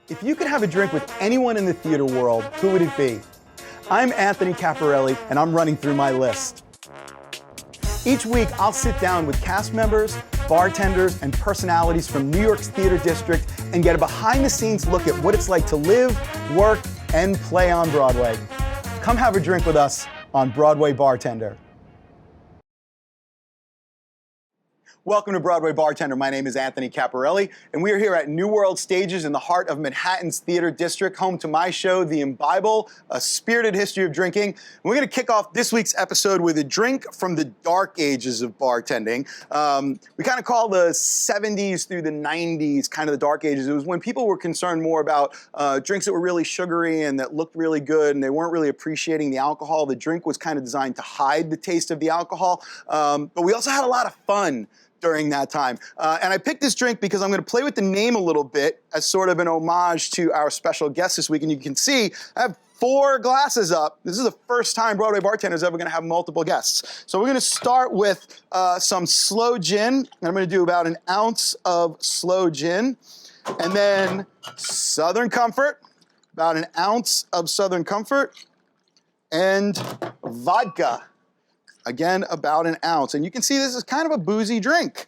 If you could have a drink with anyone in the theater world, who would it be? I'm Anthony Caporale, and I'm running through my list. Each week, I'll sit down with cast members, bartenders, and personalities from New York's theater district and get a behind-the-scenes look at what it's like to live, work, and play on Broadway. Come have a drink with us on Broadway Bartender. Welcome to Broadway Bartender. My name is Anthony Caporale, and we are here at New World Stages in the heart of Manhattan's theater district, home to my show, The Imbible, A Spirited History of Drinking. And we're going to kick off this week's episode with a drink from the dark ages of bartending. We kind of call the 70s through the 90s kind of the dark ages. It was when people were concerned more about drinks that were really sugary and that looked really good, and they weren't really appreciating the alcohol. The drink was kind of designed to hide the taste of the alcohol, but we also had a lot of fun during that time. And I picked this drink because I'm going to play with the name a little bit as sort of an homage to our special guest this week. And you can see I have 4 glasses up. This is the first time Broadway Bartender is ever going to have multiple guests. So we're going to start with some slow gin. And I'm going to do about an ounce of slow gin. And then Southern Comfort, about an ounce of Southern Comfort. And vodka. Again, about an ounce. And you can see this is kind of a boozy drink.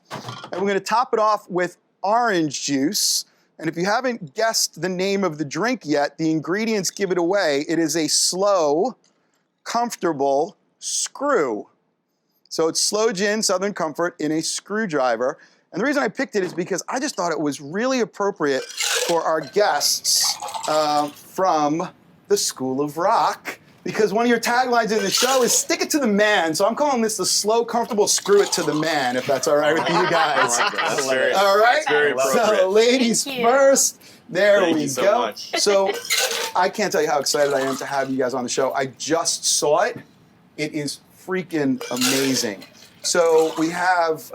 And we're gonna top it off with orange juice. And if you haven't guessed the name of the drink yet, the ingredients give it away. It is a slow, comfortable screw. So it's slow gin, Southern Comfort in a screwdriver. And the reason I picked it is because I just thought it was really appropriate for our guests from the School of Rock. Because one of your taglines in the show is stick it to the man. So I'm calling this the slow, comfortable screw it to the man, if that's all right with you guys. That's very, all right? That's very appropriate. So ladies first. There Thank we you so go. much. So I can't tell you how excited I am to have you guys on the show. I just saw it. It is freaking amazing. So we have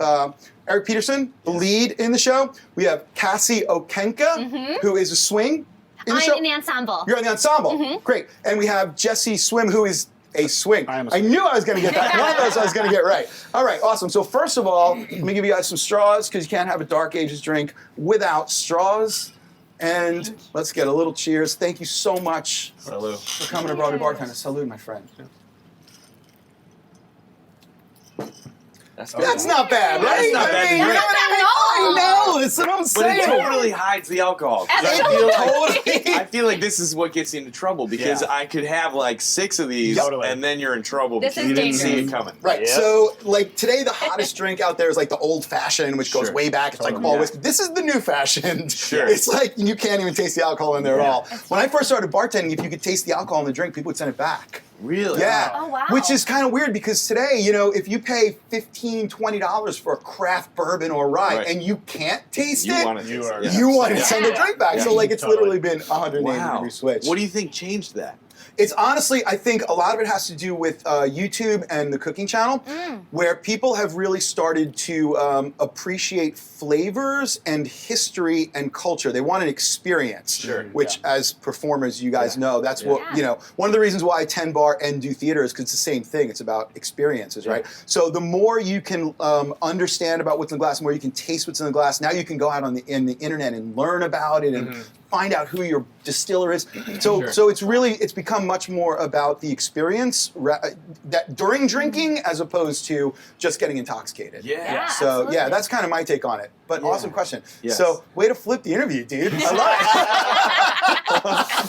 Eric Petersen, the lead in the show. We have Cassie Okenka, who is a swing. I'm in the ensemble. You're in the ensemble. Great. And we have Jessie Swimm, who is a swing. I knew I was going to get that. One of those I was going to get right. All right, awesome. So first of all, let me give you guys some straws because you can't have a dark ages drink without straws. And let's get a little cheers. Thank you so much for coming to Broadway Bartender. Salud, my friend. That's not bad, right? That's not bad. Not bad at all. I know, that's what I'm But saying. it totally hides the alcohol. I feel like this is what gets you into trouble because I could have like 6 of these and then you're in trouble This because is you didn't see dangerous. it coming. Right, so like today the hottest drink out there is like the old fashioned, which goes way back. It's like all whiskey. This is the new fashioned. Sure. It's like you can't even taste the alcohol in there at all. When I first started bartending, if you could taste the alcohol in the drink, people would send it back. Really? Yeah. Oh, wow. Which is kind of weird because today, you know, if you pay $15, $20 for a craft bourbon or rye and you can't taste it, you want to send a drink back. So like it's literally been 180 degree switch. What do you think changed that? It's honestly, I think a lot of it has to do with YouTube and the cooking channel, where people have really started to appreciate flavors and history and culture. They want an experience, which as performers, you guys know, that's what, you know, one of the reasons why I tend bar and do theater is because it's the same thing. It's about experiences, right? So the more you can understand about what's in the glass, the more you can taste what's in the glass, now you can go out on the internet and learn about it and find out who your distiller is. So it's really, it's become much more about the experience that during drinking as opposed to just getting intoxicated. So that's kind of my take on it. But awesome question. So way to flip the interview, dude. I love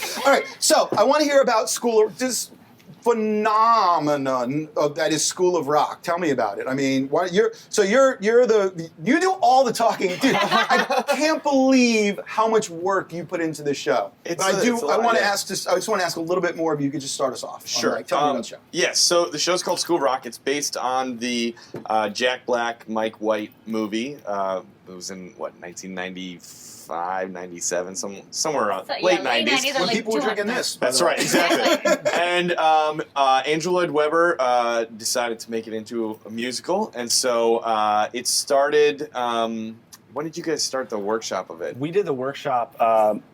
it. All right, so I want to hear about this phenomenon that is School of Rock. Tell me about it. I mean, you do all the talking, dude. I can't believe how much work you put into this show. I just want to ask a little bit more if you could just start us off. Sure. Tell me about the show. Yes. So the show's called School of Rock. It's based on the Jack Black, Mike White movie. It was in what 1995, 97, somewhere around late 90s. When people were drinking this. That's right, exactly. And Andrew Lloyd Webber decided to make it into a musical, and so it started. When did you guys start the workshop of it? We did the workshop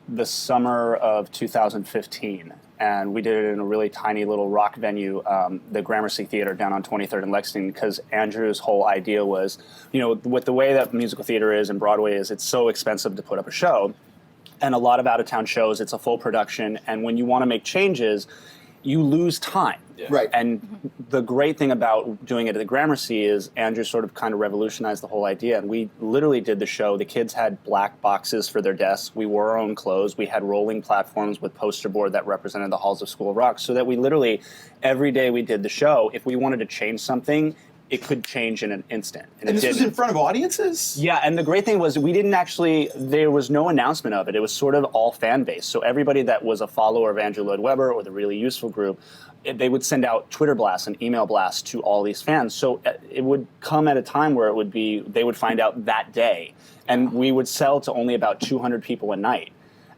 the summer of 2015. And we did it in a really tiny little rock venue, the Gramercy Theater down on 23rd and Lexington, because Andrew's whole idea was, you know, with the way that musical theater is and Broadway is, it's so expensive to put up a show. and a lot of out-of-town shows. It's a full production, and when you want to make changes, you lose time. Yeah. Right. And the great thing about doing it at the Gramercy is Andrew sort of kind of revolutionized the whole idea. And we literally did the show. The kids had black boxes for their desks. We wore our own clothes. We had rolling platforms with poster board that represented the halls of School of Rock, so that we literally, every day we did the show, if we wanted to change something, it could change in an instant. And this was in front of audiences? Yeah, and the great thing was we didn't actually, there was no announcement of it. It was sort of all fan-based. So everybody that was a follower of Andrew Lloyd Webber or the Really Useful group, they would send out Twitter blasts and email blasts to all these fans. So it would come at a time where it would be, they would find out that day. And we would sell to only about 200 people a night.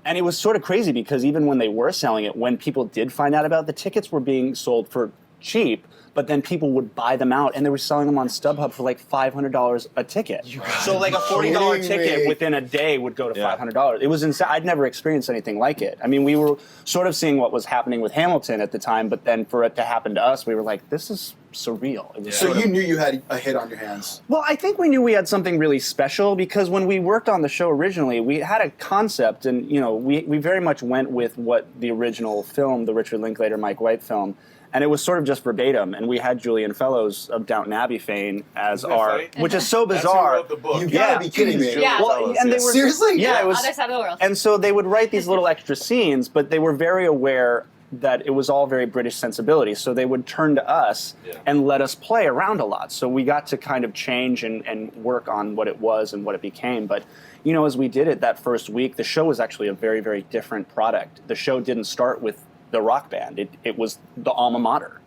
And it was sort of crazy because even when they were selling it, when people did find out about it, the tickets were being sold for cheap, but then people would buy them out, and they were selling them on StubHub for like $500 a ticket. So like a $40 ticket within a day would go to $500. It was insane. I'd never experienced anything like it. I mean, we were sort of seeing what was happening with Hamilton at the time, but then for it to happen to us, we were like, this is surreal. It was So you knew you had a hit on your hands. Well, I think we knew we had something really special because when we worked on the show originally, we had a concept, and we very much went with what the original film, the Richard Linklater, Mike White film, and it was sort of just verbatim. And we had Julian Fellows of Downton Abbey fame as our, which is so bizarre. That's who wrote the book. You gotta be kidding me. Yeah. Well, and they were Seriously? Yeah, it was. Other side of the world. And so they would write these little extra scenes, but they were very aware that it was all very British sensibility. So they would turn to us and let us play around a lot. So we got to kind of change and work on what it was and what it became. But, as we did it that first week, the show was actually a very, very different product. The show didn't start with the rock band. It was the alma mater.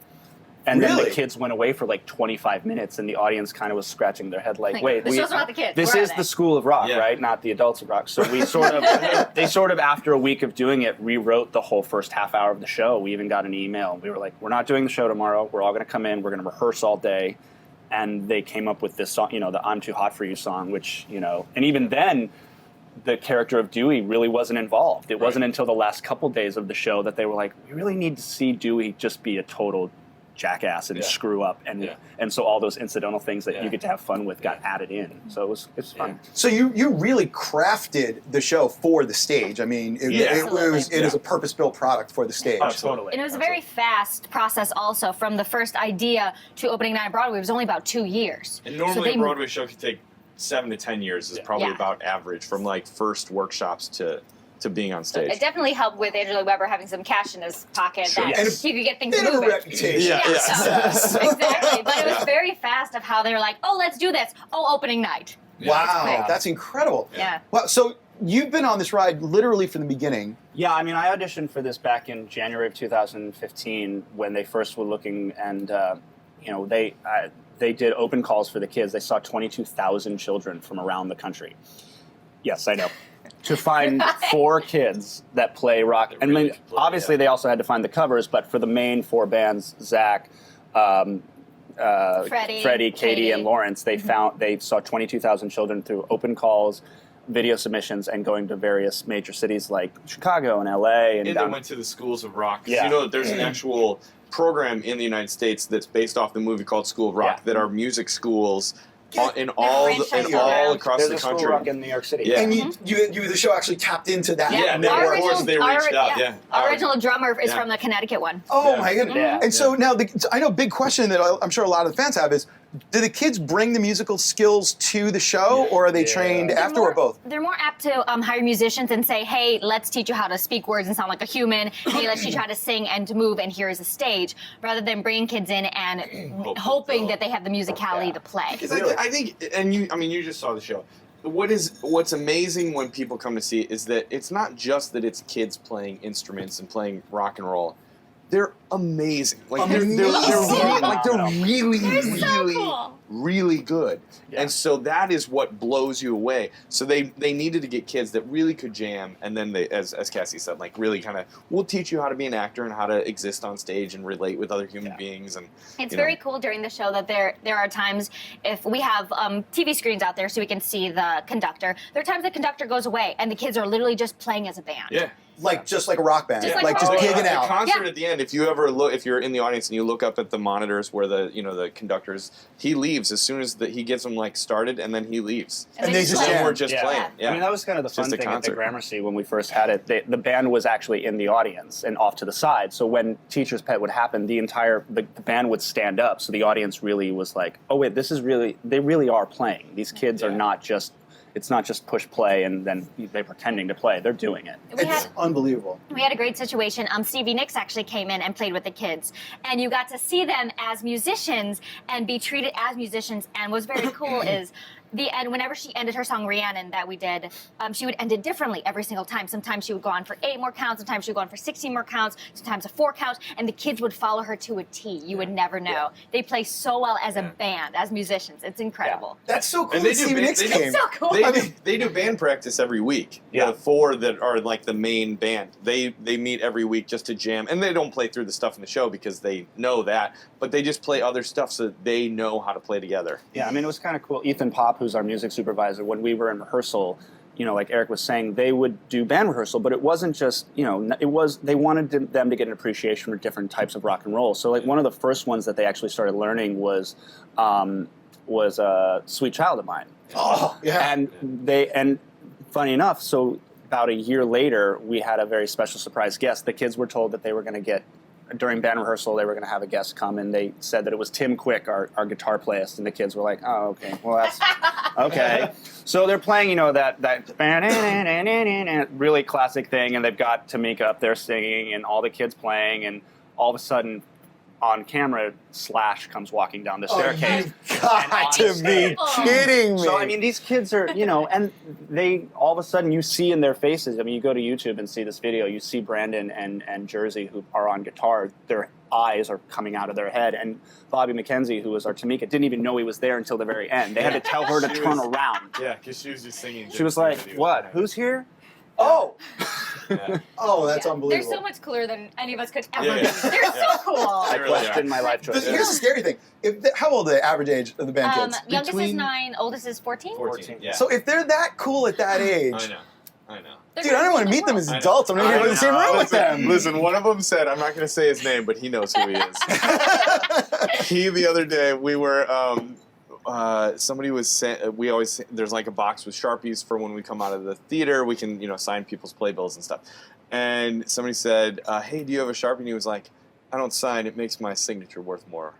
And then the kids went away for like 25 minutes, and the audience kind of was scratching their head like, wait, the show's about the kids. this Where is are they? the School of Rock, right? Not the adults of rock. So we sort of, they sort of, after a week of doing it, rewrote the whole first half hour of the show. We even got an email. We were like, we're not doing the show tomorrow. We're all going to come in. We're going to rehearse all day. And they came up with this song, the I'm Too Hot For You song, which, and even then, the character of Dewey really wasn't involved. It wasn't until the last couple days of the show that they were like, we really need to see Dewey just be a total jackass and screw up, and so all those incidental things that you get to have fun with got added in. So it's fun. So you really crafted the show for the stage. I mean, it is a purpose-built product for the stage. Oh, totally. And it was a very fast process also from the first idea to opening night on Broadway. It was only about 2 years. And normally a Broadway show could take 7 to 10 years is probably about average from like first workshops to being on stage. It definitely helped with Andrew Lloyd Webber having some cash in his pocket that And he could get things Bit of a moving. reputation. So, exactly. But it was very fast of how they were like, oh, let's do this. Oh, opening night. Wow, that's incredible. Yeah. Well, so you've been on this ride literally from the beginning. Yeah, I mean, I auditioned for this back in January of 2015 when they first were looking, and they did open calls for the kids. They saw 22,000 children from around the country. Yes, I know. To find 4 kids that play rock. And I mean, obviously they also had to find the covers, but for the main 4 bands, Zach, Freddie, Katie, and Lawrence, they saw 22,000 children through open calls, video submissions, and going to various major cities like Chicago and LA. And they went to the schools of rock. Yeah. There's an actual program in the United States that's based off the movie called School of Rock that are music schools in all across There's the a School country. of Rock in New York City. Yeah. And the show actually tapped into that. Yeah, of course they reached out. Our original drummer is from the Connecticut one. Oh my goodness! Yeah. And so now, I know a big question that I'm sure a lot of the fans have is: do the kids bring the musical skills to the show, or are they trained after, or both? They're more apt to hire musicians and say, hey, let's teach you how to speak words and sound like a human. Hey, let's teach you how to sing and to move, and here is a stage, rather than bringing kids in and hoping that they have the musicality to play. Because I think, and you just saw the show. What's amazing when people come to see it is that it's not just that it's kids playing instruments and playing rock and roll. They're amazing. Like they're really good. Yeah. And so that is what blows you away. So they needed to get kids that really could jam, and then they, as Cassie said, like really kind of, we'll teach you how to be an actor and how to exist on stage and relate with other human beings. And it's very cool during the show that there are times, if we have TV screens out there so we can see the conductor, there are times the conductor goes away and the kids are literally just playing as a band. Yeah. just like a rock band, Just like like a just rock band. gigging The out. concert Yeah. at the end, if you ever look, if you're in the audience and you look up at the monitors where the conductors, he leaves as soon as he gets them like started, and then he leaves. And they just play. jam. We're just playing. Yeah. I mean, that was kind of the It's fun just a thing at the concert. Gramercy when we first had it. The band was actually in the audience and off to the side. So when Teacher's Pet would happen, the band would stand up. So the audience really was like, oh wait, they really are playing. These kids are not just, it's not just push play and then they're pretending to play. They're doing it. It's unbelievable. We had a great situation. Stevie Nicks actually came in and played with the kids, and you got to see them as musicians and be treated as musicians. And what's very cool is the end. Whenever she ended her song Rhiannon that we did, she would end it differently every single time. Sometimes she would go on for 8 more counts. Sometimes she would go on for 16 more counts. Sometimes a 4 count, and the kids would follow her to a T. You would never know. They play so well as a band, as musicians. It's incredible. That's so cool. And they that do Stevie ba- Nicks they do- came. So cool. They do band practice every week. Yeah. The 4 that are like the main band. They meet every week just to jam, and they don't play through the stuff in the show because they know that, but they just play other stuff so that they know how to play together. Yeah, I mean, it was kind of cool. Ethan Pop, who's our music supervisor, when we were in rehearsal, like Eric was saying, they would do band rehearsal, but it wasn't just, they wanted them to get an appreciation for different types of rock and roll. So, like, one of the first ones that they actually started learning was Sweet Child of Mine. Oh, yeah. And funny enough, so about a year later, we had a very special surprise guest. The kids were told that they were going to get, during band rehearsal, they were going to have a guest come, and they said that it was Tim Quick, our guitar playist, and the kids were like, oh, okay, well, that's, okay. So they're playing, that really classic thing, and they've got Tamika up there singing, and all the kids playing, and all of a sudden, on camera, Slash comes walking down the staircase. You've got to be kidding me. So, I mean, these kids are, and they, all of a sudden, you see in their faces, I mean, you go to YouTube and see this video, you see Brandon and Jersey, who are on guitar, their eyes are coming out of their head, and Bobby McKenzie, who was our Tamika, didn't even know he was there until the very end. They had to tell her to turn around. Yeah, because she was just singing. She was like, what, who's here? Oh, Yeah. oh, that's unbelievable. They're so much cooler than any of us could ever Yeah, be. yeah. They're so cool. I really questioned are. my life choices. Here's the scary thing. How old are the average age of the band kids? Youngest is Between- 9, oldest is 14. 14. Yeah. So if they're that cool at that age, I know. dude, I don't want to meet them as I know. adults. I'm not even in the same room with them. Listen, one of them said, I'm not going to say his name, but he knows who he is. The other day, we were, somebody was saying, there's like a box with Sharpies for when we come out of the theater, we can, sign people's playbills and stuff. And somebody said, hey, do you have a Sharpie? And he was like, I don't sign, it makes my signature worth more.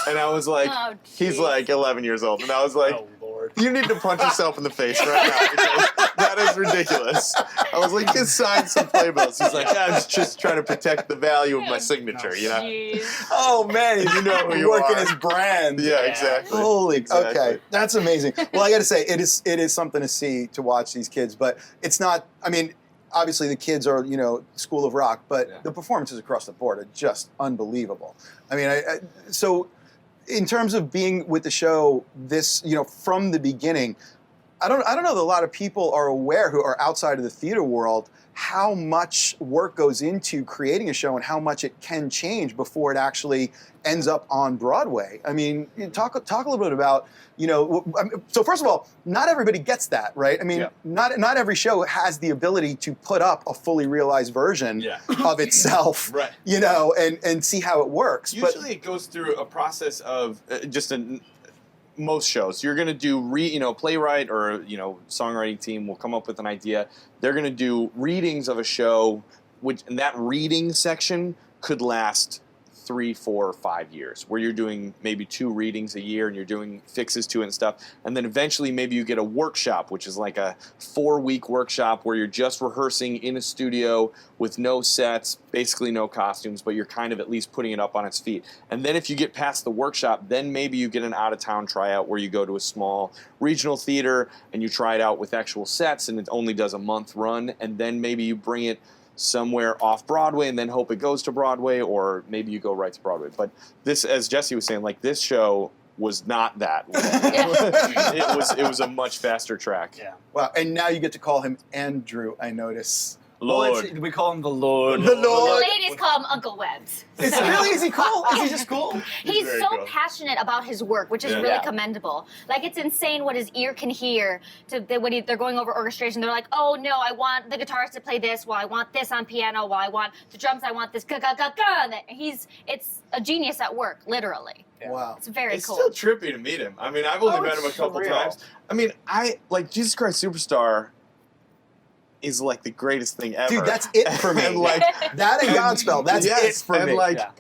And I was like, Oh, he's jeez. like 11 years old. And I was like, Oh, Lord. you need to punch yourself in the face right now because that is ridiculous. I was like, just sign some playbills. He's like, I'm just trying to protect the value of my signature, Jeez. Oh man, You know who you working are. his brand. Yeah, exactly. Holy, Exactly. okay, that's amazing. Well, I got to say, it is something to see, to watch these kids, but it's not. I mean, obviously the kids are School of Rock, but Yeah. the performances across the board are just unbelievable. I mean, so in terms of being with the show, this from the beginning, I don't know that a lot of people are aware who are outside of the theater world how much work goes into creating a show and how much it can change before it actually ends up on Broadway. I mean, talk a little bit about, so first of all, not everybody gets that, right? I mean, Yeah. not every show has the ability to put up a fully realized version Yeah. of itself, Right. and see how it works. Usually it goes through a process of most shows. You're going to do playwright or songwriting team will come up with an idea. They're going to do readings of a show, and that reading section could last 3, 4, 5 years, where you're doing maybe 2 readings a year and you're doing fixes to it and stuff. And then eventually maybe you get a workshop, which is like a 4-week workshop where you're just rehearsing in a studio with no sets, basically no costumes, but you're kind of at least putting it up on its feet. And then if you get past the workshop, then maybe you get an out-of-town tryout where you go to a small regional theater and you try it out with actual sets and it only does a month run, and then maybe you bring it somewhere off Broadway and then hope it goes to Broadway, or maybe you go right to Broadway. But this, as Jesse was saying, like this show was not that. It was a much faster track. Yeah. Wow, and now you get to call him Andrew, I notice. Lord. We call him the Lord. The The Lord. ladies call him Uncle Webbs. Is it really? Is he cool? Is he just cool? He's very so cool. passionate about his work, which is Yeah. really Yeah. commendable. Like, it's insane what his ear can hear when they're going over orchestration. They're like, oh no, I want the guitarist to play this, while I want this on piano, while I want the drums, I want this ga-ga-ga-ga. It's a genius at work, literally. Wow. It's very It's cool. still trippy to meet him. I mean, I've only Oh, met him a it's couple surreal. times. I mean, Jesus Christ Superstar is like the greatest thing ever. Dude, that's it for me. And, like, That and Godspell, that's yes, it for and me. like, Yeah.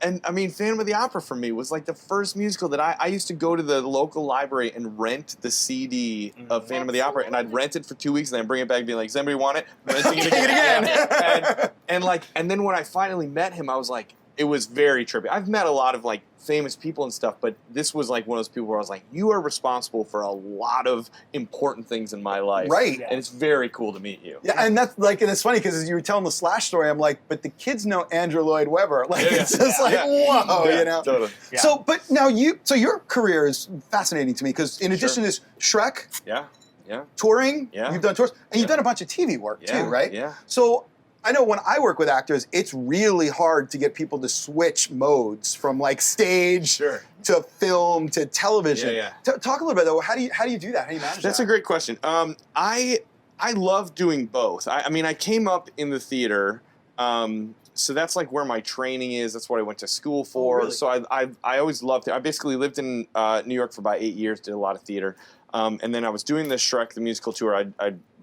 and I mean, Phantom of the Opera for me was like the first musical that I used to go to the local library and rent the CD of Phantom of the Opera, and I'd rent it for 2 weeks and then bring it back and be like, does anybody want it? Renting it Take it again. Yeah. and then when I finally met him, I was like, it was very trippy. I've met a lot of like famous people and stuff, but this was like one of those people where I was like, you are responsible for a lot of important things in my life. Right. And it's very cool to meet you. Yeah, and that's like, and it's funny because as you were telling the Slash story, I'm like, but the kids know Andrew Lloyd Webber. Like, Yeah, it's just like, yeah. whoa, Yeah, you know? Totally. Yeah. So, but now your career is fascinating to me because in addition to Shrek, Yeah. Yeah. touring, Yeah. you've done tours, and you've Yeah. done a bunch of TV work Yeah. too, right? Yeah. So I know when I work with actors, it's really hard to get people to switch modes from like stage Sure. to film to television. Yeah, Talk a little bit though. How do you do that? How do you manage That's that? a great question. I love doing both. I mean, I came up in the theater, so that's like where my training is. That's what I went to school for. really? So I always loved it. I basically lived in New York for about 8 years, did a lot of theater, and then I was doing the Shrek the musical tour.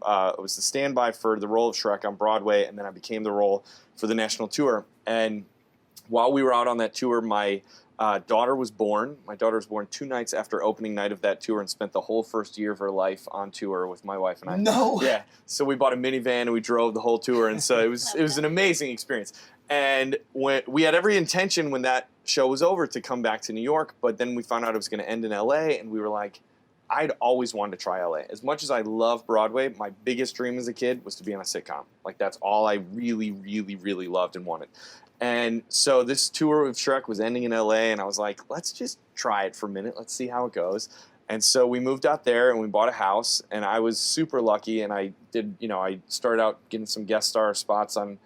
I was the standby for the role of Shrek on Broadway, and then I became the role for the national tour. And while we were out on that tour, my daughter was born. My daughter was born 2 nights after opening night of that tour and spent the whole first year of her life on tour with my wife and I. No. Yeah. So we bought a minivan and we drove the whole tour, and so it was an amazing experience. And when we had every intention when that show was over to come back to New York, but then we found out it was going to end in LA, and we were like, I'd always wanted to try LA. As much as I love Broadway, my biggest dream as a kid was to be on a sitcom. Like, that's all I really, really, really loved and wanted. And so this tour of Shrek was ending in LA, and I was like, let's just try it for a minute. Let's see how it goes. And so we moved out there, and we bought a house, and I was super lucky, and I started out getting some guest star spots on,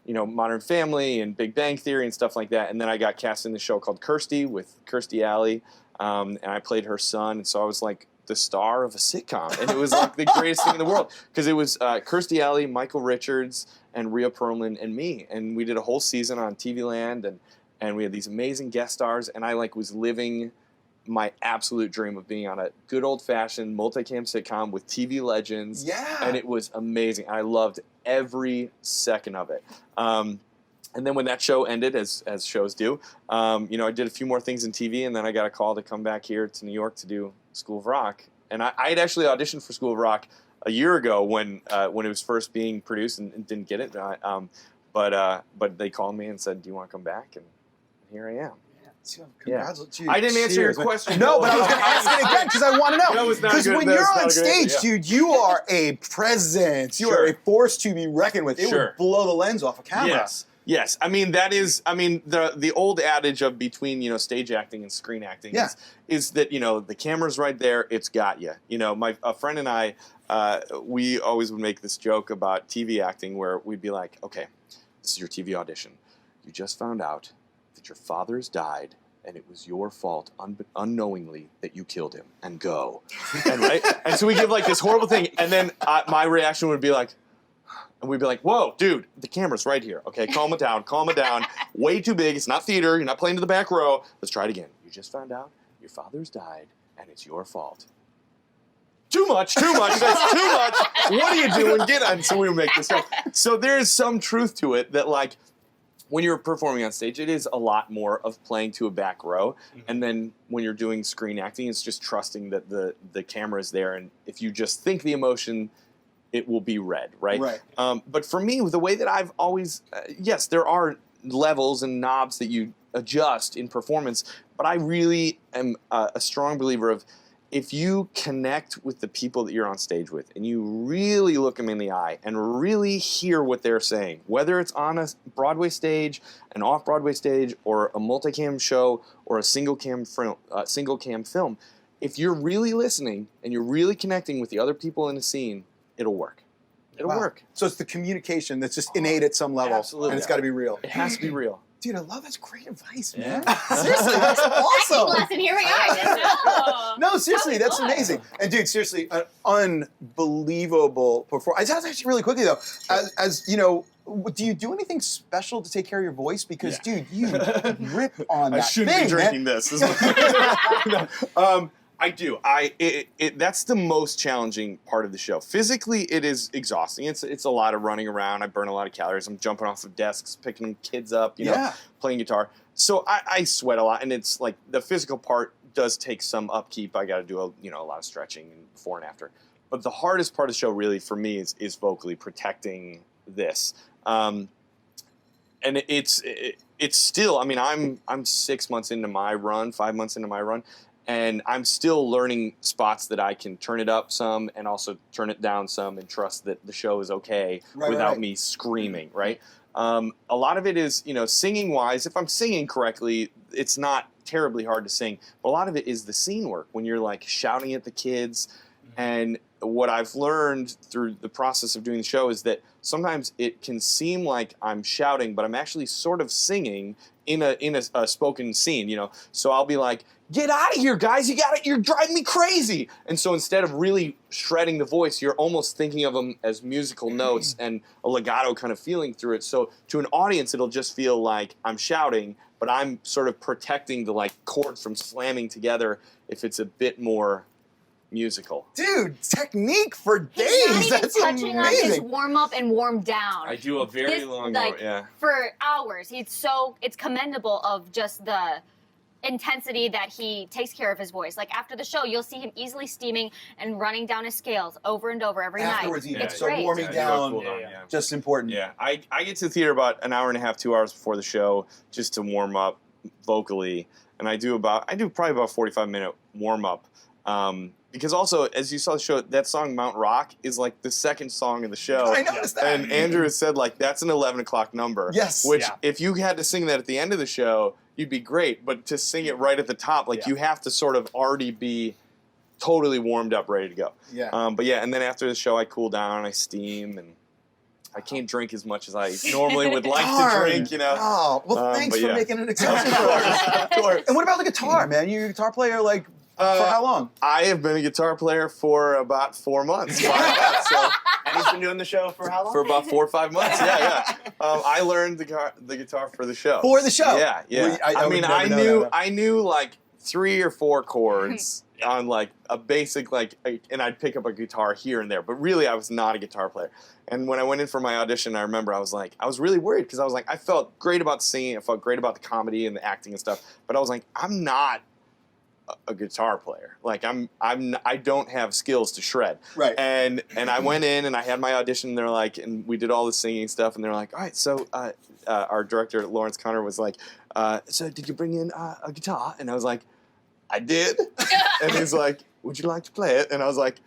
Modern Family and Big Bang Theory and stuff like that. And then I got cast in the show called Kirstie with Kirstie Alley, and I played her son. And so I was like the star of a sitcom, and it was like the greatest thing in the world because it was Kirstie Alley, Michael Richards, and Rhea Perlman and me, and we did a whole season on TV Land, and we had these amazing guest stars, and I was living my absolute dream of being on a good old-fashioned multicam sitcom with TV legends. Yeah. And it was amazing. I loved every second of it. And then when that show ended, as shows do, I did a few more things in TV, and then I got a call to come back here to New York to do School of Rock. And I had actually auditioned for School of Rock a year ago when it was first being produced and didn't get it. But they called me and said, "Do you want to come back?" And here I am. Congratulations. I didn't answer your Cheers, man. question. No, but I was going to ask it again because I want to know. That was not Because good. when That you're was not on a good idea. stage, dude, you are a presence. You are a force to be reckoned with. It Sure. would blow the lens off a camera. Yes. I mean, the old adage of between, stage acting and screen acting is that, the camera's right there, it's got you. A friend and I, we always would make this joke about TV acting where we'd be like, okay, this is your TV audition. You just found out that your father's died and it was your fault unknowingly that you killed him, and go. And so we give this horrible thing, and then my reaction would be like, and we'd be like, whoa, dude, the camera's right here. Okay, calm it down. Way too big. It's not theater. You're not playing to the back row. Let's try it again. You just found out your father's died, and it's your fault. Too much. That's too much. What are you doing? Get on. So we would make this up. So there's some truth to it that, when you're performing on stage, it is a lot more of playing to a back row. Mm-hmm. And then when you're doing screen acting, it's just trusting that the camera is there. And if you just think the emotion, it will be read, right? But for me, the way that I've always, yes, there are levels and knobs that you adjust in performance, but I really am a strong believer of if you connect with the people that you're on stage with and you really look them in the eye and really hear what they're saying, whether it's on a Broadway stage, an off-Broadway stage, or a multicam show, or a single cam film, if you're really listening and you're really connecting with the other people in the scene, it'll work. It'll Wow. work. So it's the communication that's just innate at some level, Absolutely. and it's got to be real. It has to be real. Dude, I love that's great advice, Yeah. man. Seriously, that's Acting awesome. lesson. Here we are. I didn't know. No, seriously, that's How bizarre. amazing. And dude, seriously, an unbelievable performance. I actually really quickly though, as you know, do you do anything special to take care of your voice? Because dude, you rip on that I shouldn't thing, be drinking man. this. I do. That's the most challenging part of the show. Physically, it is exhausting. It's a lot of running around. I burn a lot of calories. I'm jumping off of desks, picking kids up, you know, Yeah. playing guitar. So I sweat a lot, and it's like the physical part does take some upkeep. I got to do a lot of stretching before and after. But the hardest part of the show, really, for me, is vocally protecting this. And it's still. I mean, I'm 6 months into my run, 5 months into my run. And I'm still learning spots that I can turn it up some and also turn it down some and trust that the show is okay without me screaming, right? A lot of it is, singing-wise, if I'm singing correctly, it's not terribly hard to sing. But a lot of it is the scene work when you're, like, shouting at the kids. And what I've learned through the process of doing the show is that sometimes it can seem like I'm shouting, but I'm actually sort of singing in a spoken scene, So I'll be like, "Get out of here, guys! You're driving me crazy!" And so instead of really shredding the voice, you're almost thinking of them as musical notes and a legato kind of feeling through it. So to an audience, it'll just feel like I'm shouting, but I'm sort of protecting the chords from slamming together if it's a bit more musical. Dude, technique for days. He's not even That's touching on his amazing. warm up and warm down. I do a very long like, yeah. for hours. It's commendable of just the intensity that he takes care of his voice. Like after the show, you'll see him easily steaming and running down his scales over and over every Afterwards, night. even. It's So great. warming Yeah, down, cool down, yeah. just important. Yeah, I get to the theater about an hour and a half, 2 hours before the show just to warm up vocally, and I do probably about 45-minute warm up. Because also, as you saw the show, that song Mount Rock is like the second song of the show. I noticed that. And Andrew has said that's an 11 o'clock number. Yes. Which, Yeah. if you had to sing that at the end of the show, you'd be great. But to sing it right at the top, you have to sort of already be totally warmed up, ready to go. Yeah. But yeah, and then after the show, I cool down, I steam, and I can't drink as much as I normally would like to drink, Oh, well, thanks but for yeah. making an exception for us. Of course. And what about the guitar, man? You're a guitar player, for how long? I have been a guitar player for about 4 months. So, And he's been doing the show for how long? for about 4 or 5 months, yeah. I learned the guitar for the show. For the show? Yeah. Well, I would never know that. I knew like 3 or 4 chords on like a basic and I'd pick up a guitar here and there, but really I was not a guitar player. And when I went in for my audition, I remember I was really worried because I was like, I felt great about singing, I felt great about the comedy and the acting and stuff, but I was like, I'm not a guitar player. I don't have skills to shred. Right. And I went in and I had my audition. And they're like, and we did all the singing stuff. And they're like, all right. So our director Lawrence Connor was like, so did you bring in a guitar? And I was like, I did. And he's like, would you like to play it? And I was like,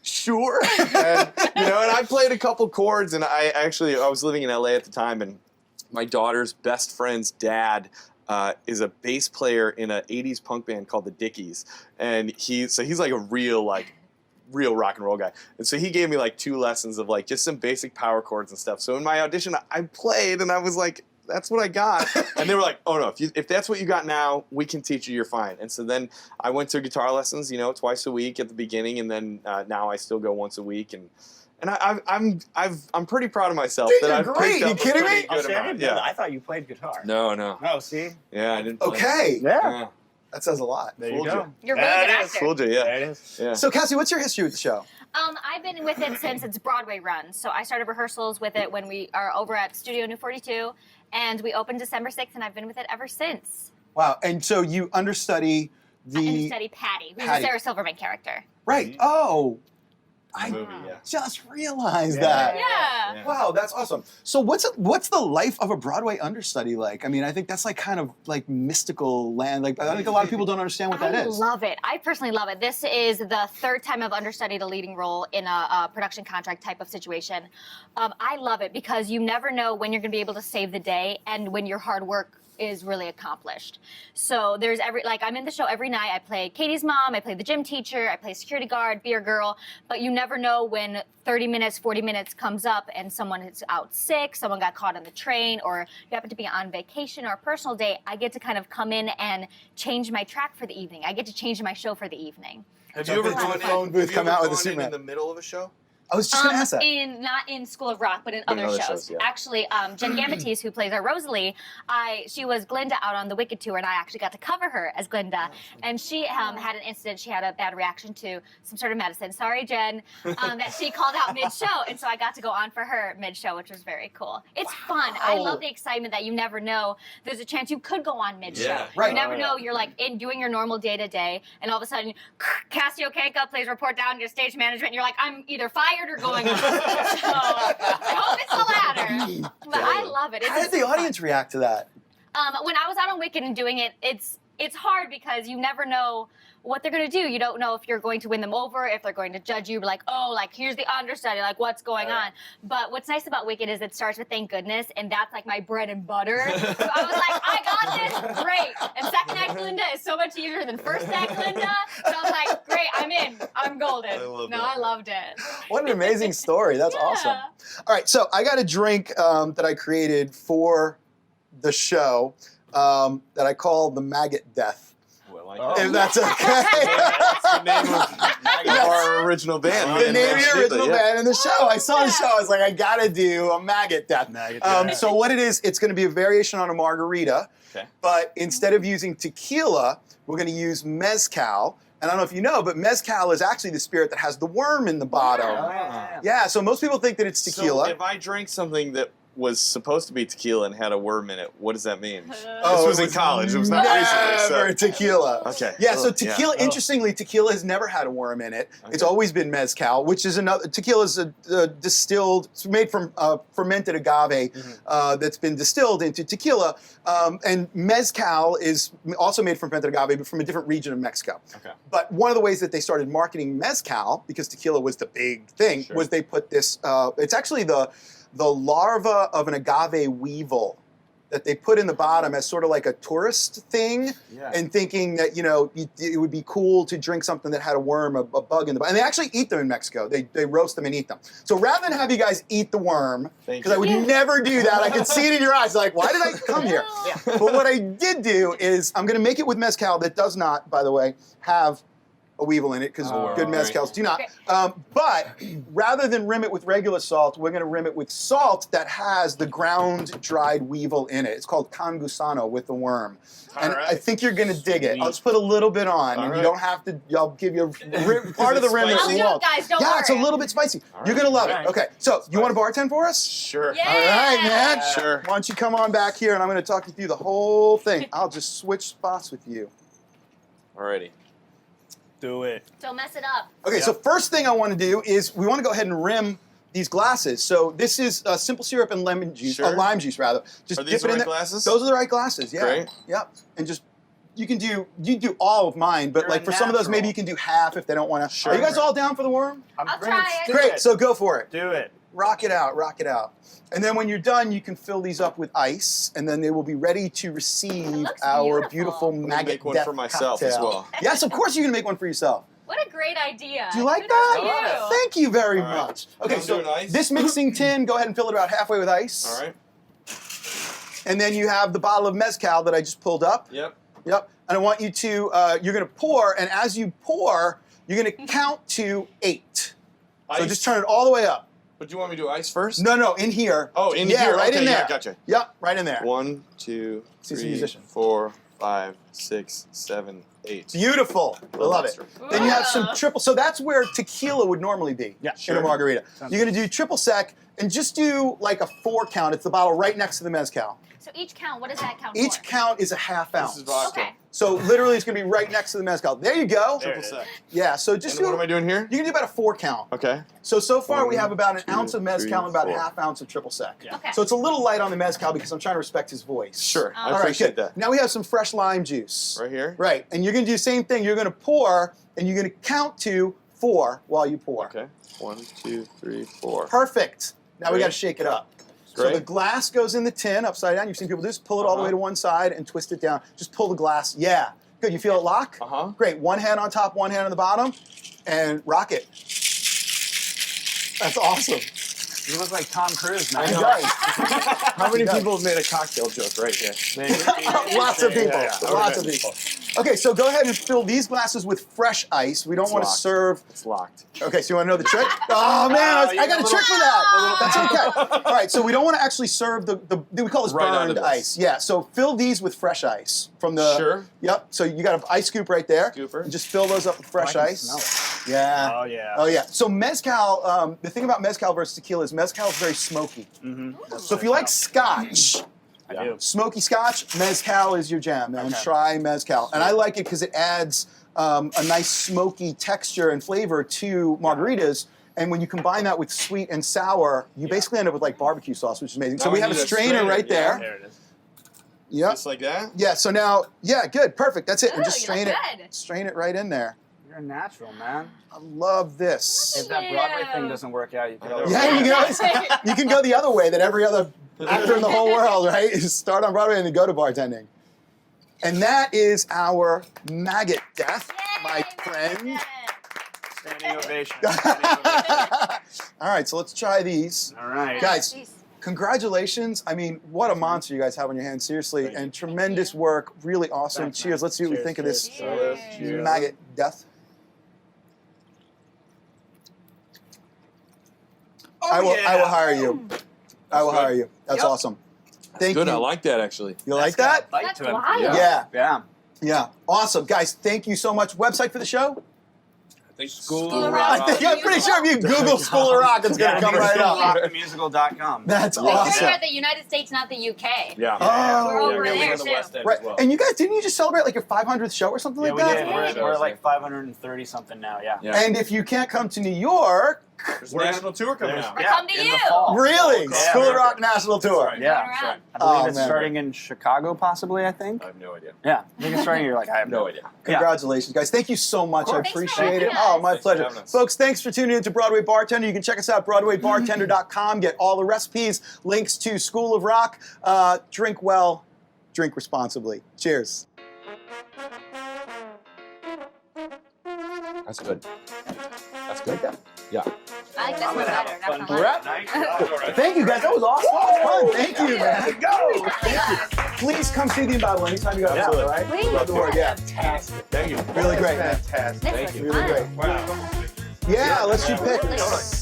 sure. And I played a couple chords. And I was living in LA at the time, and my daughter's best friend's dad is a bass player in an 80s punk band called the Dickies. And he's like a real rock and roll guy. And so he gave me 2 lessons of just some basic power chords and stuff. So in my audition, I played and I was like, that's what I got. And they were like, oh no, if that's what you got now, we can teach you, you're fine. And so then I went to guitar lessons, twice a week at the beginning. And then now I still go once a week. And I'm pretty proud of myself. Dude, that you're I've great. picked up You kidding a pretty me? Oh, good see, I amount. didn't know that. Yeah. I thought you played guitar. No. Oh, see? Yeah, I didn't play. Okay. Yeah. That says a lot. There you Fooled go. You're a really There good it is. actor. Fooled you, yeah. There it is. Yeah. So, Cassie, what's your history with the show? I've been with it since its Broadway run. So I started rehearsals with it when we are over at Studio New 42, and we opened December 6th, and I've been with it ever since. Wow. And so you understudy I the... study Patty, who's Patty. a Sarah Silverman character. Right. Oh, I movie, yeah. just realized Yeah. that. Yeah. Yeah. Wow, that's awesome. So what's the life of a Broadway understudy like? I mean, I think that's kind of mystical land. I think a lot of people don't understand what that I is. love it. I personally love it. This is the 3rd time I've understudied a leading role in a production contract type of situation. I love it because you never know when you're going to be able to save the day and when your hard work is really accomplished. So there's I'm in the show every night. I play Katie's mom, I play the gym teacher, I play security guard, beer girl, but you never know when 30 minutes, 40 minutes comes up and someone is out sick, someone got caught on the train, or you happen to be on vacation or a personal day. I get to kind of come in and change my track for the evening. I get to change my show for the evening. Have you ever gone in the middle of a show? I was just going to ask that. Not in School of Rock, but in other shows. Yeah. Actually, Jen Gamatis, who plays our Rosalie, she was Glinda out on the Wicked tour, and I actually got to cover her as Glinda. And she had an incident. She had a bad reaction to some sort of medicine. Sorry, Jen, that she called out mid-show, and so I got to go on for her mid-show, which was very cool. It's fun. I love the excitement that you never know. There's a chance you could go on mid-show. Yeah. Right. You never know. You're like doing your normal day-to-day, and all of a sudden, Cassie Okenka plays report down to your stage management, and you're like, I'm either fired or going on. So I hope it's the latter. But I love it. How did the audience react to that? When I was out on Wicked and doing it, it's hard because you never know what they're going to do. You don't know if you're going to win them over, if they're going to judge you, like, oh, like, here's the understudy, like, what's going on? But what's nice about Wicked is it starts with Thank Goodness, and that's, like, my bread and butter. So I was like, I got this, great. And second act Glinda is so much easier than first act Glinda. So I was like, great, I'm in. I'm golden. I loved it. What an amazing story. That's awesome. All right, so I got a drink that I created for the show that I call the Maggot Death. If that's okay. That's the name of our original band. The name of your original band in the show. I saw the show. I was like, I gotta do a Maggot Death. So what it is, it's going to be a variation on a margarita, but instead of using tequila, we're going to use mezcal. And I don't know if you know, but mezcal is actually the spirit that has the worm in the bottom. Yeah, so most people think that it's tequila. So if I drank something that was supposed to be tequila and had a worm in it, what does that mean? This was in college. It was not recently. Never tequila. Okay. Yeah, so tequila, interestingly, tequila has never had a worm in it. Okay. It's always been mezcal, which is another, tequila is a distilled, it's made from fermented agave that's been distilled into tequila. And mezcal is also made from fermented agave, but from a different region of Mexico. Okay. But one of the ways that they started marketing mezcal, because tequila was the big thing, was they put this, it's actually the larva of an agave weevil that they put in the bottom as sort of like a tourist thing, and thinking that, you know, it would be cool to drink something that had a worm, a bug in the bottom. And they actually eat them in Mexico. They roast them and eat them. So rather than have you guys eat the worm, because I would never do that, I could see it in your eyes, like, why did I come here? But what I did do is I'm going to make it with mezcal that does not, by the way, have a weevil in it, because good mezcals do not. But rather than rim it with regular salt, we're going to rim it with salt that has the ground dried weevil in it. It's called Can Gusano with the worm. And I think you're going to dig it. I'll just put a little bit on, and you don't have to, I'll give you part of the rim that you want. Guys, don't worry. It's a little bit spicy. You're going to love it. Okay, so you want to bartend for us? Sure. Yeah. All right, man. Sure. Why don't you come on back here, and I'm going to talk you through the whole thing. I'll just switch spots with you. Alrighty. Do it. Don't mess it up. Okay, so first thing I want to do is we want to go ahead and rim these glasses. So this is simple syrup and lemon juice, lime juice rather. Just Are these dip it in the right there. glasses? Those are the right glasses. Yeah. Great. Yep. And just you do all of mine, but like for some of those, maybe you can do half if they don't want to. Sure. Are you guys all down for the worm? I'll try it. Great. So go for it. Do it. Rock it out. Rock it out. And then when you're done, you can fill these up with ice, and then they will be ready to receive our beautiful Maggot make one Death for myself cocktail. as well. Yes, of course you're going to make one for yourself. What a great idea. Do you like Kudos that? to you. Thank you very much. Okay, I'm so doing ice. this mixing tin, go ahead and fill it about halfway with ice. All right. And then you have the bottle of mezcal that I just pulled up. Yep. Yep. And I want you to, you're going to pour, and as you pour, you're going to count to 8. Ice? So just turn it all the way up. But do you want me to do ice first? No, in here. Oh, in yeah, here. right Okay, in there. yeah, gotcha. Yep, right in there. 1, 2, See some 3, musician. 4, 5, 6, 7, 8. Beautiful. I love it. Then you have some triple. So that's where tequila would normally be in a margarita. You're going to do triple sec and just do like a 4 count. It's the bottle right next to the mezcal. So each count, what does that count Each for? count is a half ounce. This is vodka. Okay. So literally it's going to be right next to the mezcal. There you go. Triple sec. Yeah, so just And what am I doing here? You can do about a 4 count. Okay. So far we 1, have about an 2, ounce of mezcal 3, and about 4. a half ounce of triple sec. Yeah. Okay. So it's a little light on the mezcal because I'm trying to respect his voice. Sure. I All right, appreciate good. that. Now we have some fresh lime juice. Right here? Right, and you're going to do the same thing. You're going to pour, and you're going to count to 4 while you pour. Okay. 1, 2, 3, 4. Perfect. Now we Great. got to shake it up. So Great. the glass goes in the tin upside down. You've seen people just pull it all the way to one side and twist it down. Just pull the glass. Yeah. Good. You feel it lock? Great. One hand on top, one hand on the bottom, and rock it. That's awesome. You look like Tom Cruise, man. He does. How many people have made a cocktail joke right here? Lots of people. Yeah. Lots of people. Okay, so go ahead and fill these glasses with fresh ice. We don't want to locked. serve. It's locked. Okay, so you want to know the trick? Oh man, I got a trick for that. That's okay. All right, so we don't want to actually serve we call this Right out of burned this. ice. Yeah, so fill these with fresh ice from the. Sure. Yep. So you got an ice scoop right there. Scooper. And just fill those up with fresh I can ice. smell it. Yeah. Oh, yeah. Oh yeah. So mezcal. The thing about mezcal versus tequila is mezcal is very smoky. So if you like scotch. I do. Smoky scotch, mezcal is your jam, man. Okay. Try mezcal. And I like it because it adds a nice smoky texture and flavor to margaritas. And when you combine that with sweet and sour, you basically end up with like barbecue sauce, which is amazing. So Now we we have a need a strainer strainer, right yeah. there. There it is. Yep. Just like that? Yeah, so now, yeah, good, perfect. That's it. And Ooh, just you strain look it. good. Strain it right in there. You're a natural, man. I love this. If that Broadway thing doesn't work out, you can always Yeah, you can go the other way that every other actor in the whole world, right? Is start on Broadway and then go to bartending. And that is our maggot death, my friend. standing ovation. All right, so let's try these. All right. Guys, Jeez. congratulations. I mean, what a monster you guys have on your hands, seriously. Thank you. And tremendous work, really awesome. Thanks, Cheers. man. Let's see what we Cheers, think of this cheers. Cheers. maggot death. I will hire you. I will good. hire you. That's Yep. awesome. Thank Good, you. I like that actually. You like that? Bite That's to him. wild. Yeah. Yeah. Yeah. Awesome. Guys, thank you so much. Website for the show? I think School of I Rock. think, I'm pretty sure if you Google School of Rock, it's going to come right up. Rockthemusical.com. That's Make sure awesome. you're at the United States, not the UK. Yeah. Oh, We're over yeah, we there have the too. West End Right. as well. And you guys, didn't you just celebrate like your 500th show or something Yeah, like we that? did. We're like 530 something now. Yeah. Yeah. And if you can't come to New York, There's a national tour coming out. We're coming to in you. the fall. really? Yeah, School of yeah. Rock National Tour. That's right. Yeah. Going around. I believe Oh, it's man. starting in Chicago, possibly. I think. I have no idea. Yeah. I think it's starting. You're like, I have No idea. Congratulations, guys. Thank you so much. I Thanks for appreciate it. having Oh, us. my Thanks for pleasure. having us. Folks, thanks for tuning in to Broadway Bartender. You can check us out at BroadwayBartender.com. Get all the recipes, links to School of Rock. Drink well, drink responsibly. Cheers. That's good. That's good. Like that? Yeah. I like this one better. Not gonna We're lie. up. Nice. Thank you, guys. That was awesome. That was fun. Thank you, man. Go. Thank you. Please come see the Bible anytime you got a Absolutely. all right? Please. Love the word, yeah. Fantastic. Thank you. Really great, man. This Thank was you. Really fun. great. Wow. Yeah, let's shoot pics. Absolutely.